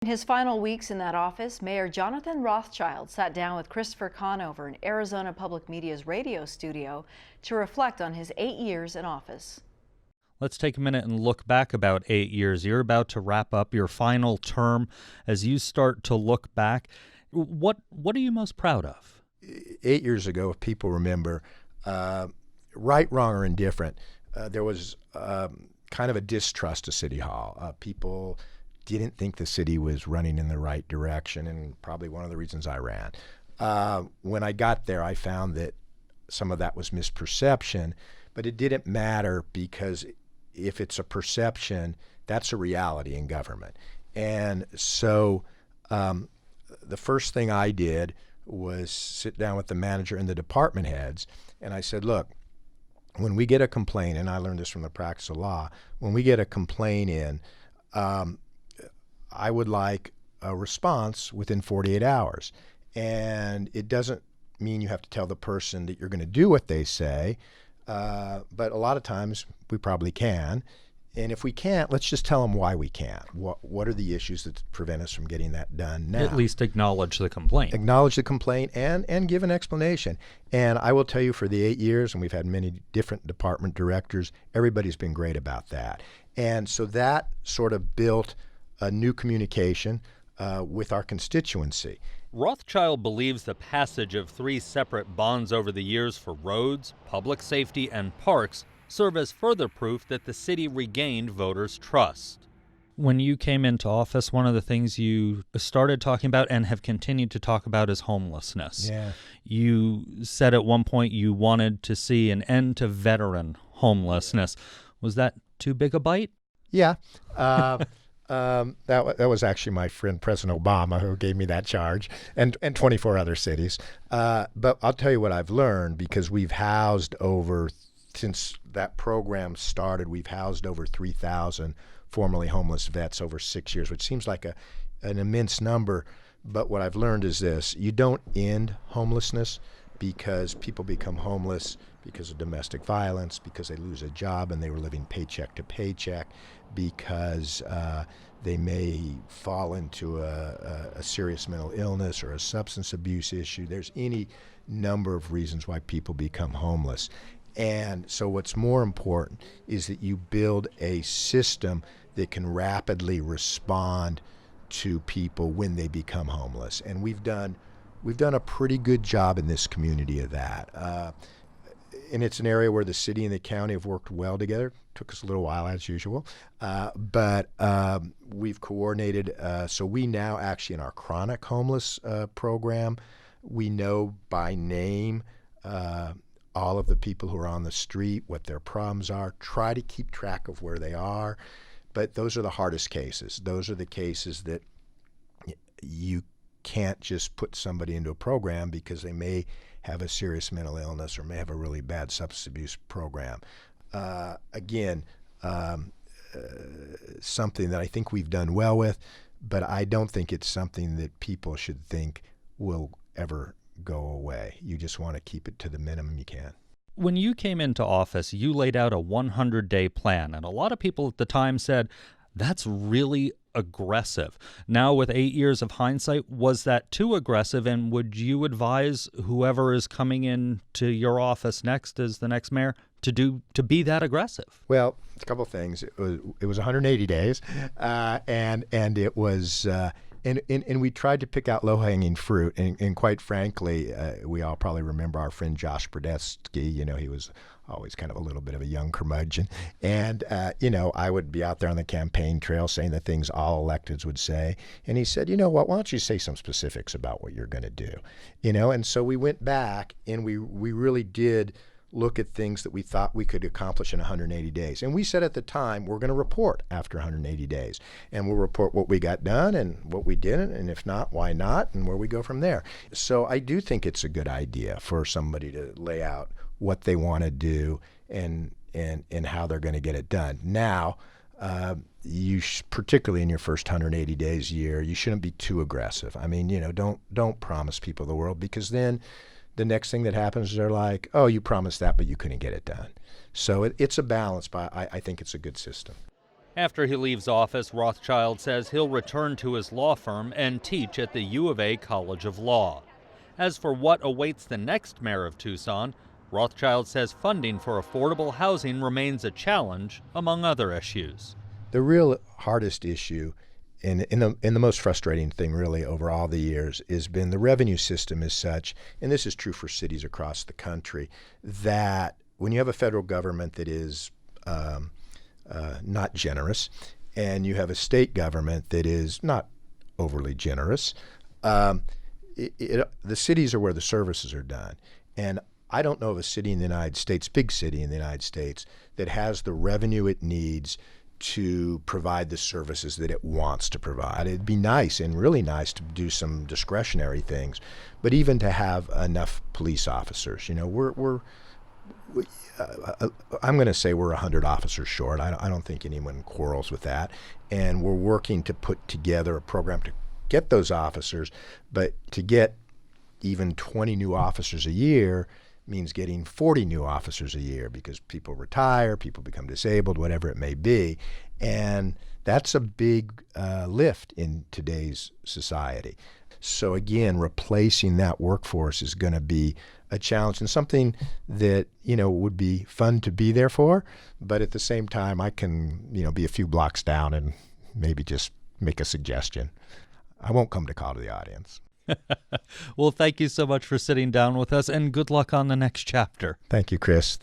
In his final weeks in that office, Mayor Jonathan Rothschild sat down with Christopher Conover in Arizona Public Media's radio studio to reflect on his 8 years in office. Let's take a minute and look back about 8 years. You're about to wrap up your final term. As you start to look back, what are you most proud of? 8 years ago, if people remember, right, wrong, or indifferent, there was kind of a distrust of City Hall. People didn't think the city was running in the right direction, and probably one of the reasons I ran. When I got there, I found that some of that was misperception, but it didn't matter because if it's a perception, that's a reality in government. And so the first thing I did was sit down with the manager and the department heads, and I said, look, when we get a complaint, and I learned this from the practice of law, when we get a complaint in, I would like a response within 48 hours. And it doesn't mean you have to tell the person that you're going to do what they say, but a lot of times we probably can. And if we can't, let's just tell them why we can't. What are the issues that prevent us from getting that done now? At least acknowledge the complaint. Acknowledge the complaint and give an explanation. And I will tell you, for the 8 years, and we've had many different department directors, everybody's been great about that. And so that sort of built a new communication with our constituency. Rothschild believes the passage of 3 separate bonds over the years for roads, public safety, and parks serve as further proof that the city regained voters' trust. When you came into office, one of the things you started talking about and have continued to talk about is homelessness. Yeah. You said at one point you wanted to see an end to veteran homelessness. Was that too big a bite? Yeah. That was actually my friend President Obama who gave me that charge, and 24 other cities. But I'll tell you what I've learned, because we've housed since that program started, we've housed over 3,000 formerly homeless vets over 6 years, which seems like an immense number. But what I've learned is this: you don't end homelessness because people become homeless because of domestic violence, because they lose a job and they were living paycheck to paycheck, because they may fall into a serious mental illness or a substance abuse issue. There's any number of reasons why people become homeless. And so what's more important is that you build a system that can rapidly respond to people when they become homeless. And we've done a pretty good job in this community of that. And it's an area where the city and the county have worked well together. Took us a little while, as usual, but we've coordinated. So we now actually, in our chronic homeless program, we know by name all of the people who are on the street, what their problems are, try to keep track of where they are. But those are the hardest cases. Those are the cases that you can't just put somebody into a program because they may have a serious mental illness or may have a really bad substance abuse program. Something that I think we've done well with, but I don't think it's something that people should think will ever go away. You just want to keep it to the minimum you can. When you came into office, you laid out a 100-day plan, and a lot of people at the time said, that's really aggressive. Now, with 8 years of hindsight, was that too aggressive, and would you advise whoever is coming into your office next as the next mayor to be that aggressive? Well, a couple of things. It was 180 days, and it was and we tried to pick out low-hanging fruit. And quite frankly, we all probably remember our friend Josh Brodetsky. You know, he was always kind of a little bit of a young curmudgeon. And, I would be out there on the campaign trail saying the things all electeds would say. And he said, you know what, why don't you say some specifics about what you're going to do? And so we went back and we really did look at things that we thought we could accomplish in 180 days. And we said at the time, we're going to report after 180 days. And we'll report what we got done and what we didn't, and if not, why not, and where we go from there. So I do think it's a good idea for somebody to lay out what they want to do and how they're going to get it done. Now, particularly in your first 180 days year, you shouldn't be too aggressive. I mean, don't promise people the world, because then the next thing that happens is they're like, oh, you promised that, but you couldn't get it done. So it's a balance, but I think it's a good system. After he leaves office, Rothschild says he'll return to his law firm and teach at the U of A College of Law. As for what awaits the next mayor of Tucson, Rothschild says funding for affordable housing remains a challenge, among other issues. The real hardest issue and the most frustrating thing really over all the years has been the revenue system is such, and this is true for cities across the country, that when you have a federal government that is not generous, and you have a state government that is not overly generous, the cities are where the services are done. And I don't know of a city in the United States, big city in the United States, that has the revenue it needs to provide the services that it wants to provide. It'd be nice and really nice to do some discretionary things, but even to have enough police officers. You know, I'm going to say we're 100 officers short. I don't think anyone quarrels with that. And we're working to put together a program to get those officers, but to get even 20 new officers a year means getting 40 new officers a year because people retire, people become disabled, whatever it may be. And that's a big lift in today's society. So again, replacing that workforce is going to be a challenge and something that, you know, would be fun to be there for. But at the same time, I can, you know, be a few blocks down and maybe just make a suggestion. I won't come to call to the audience. Well, thank you so much for sitting down with us, and good luck on the next chapter. Thank you, Chris.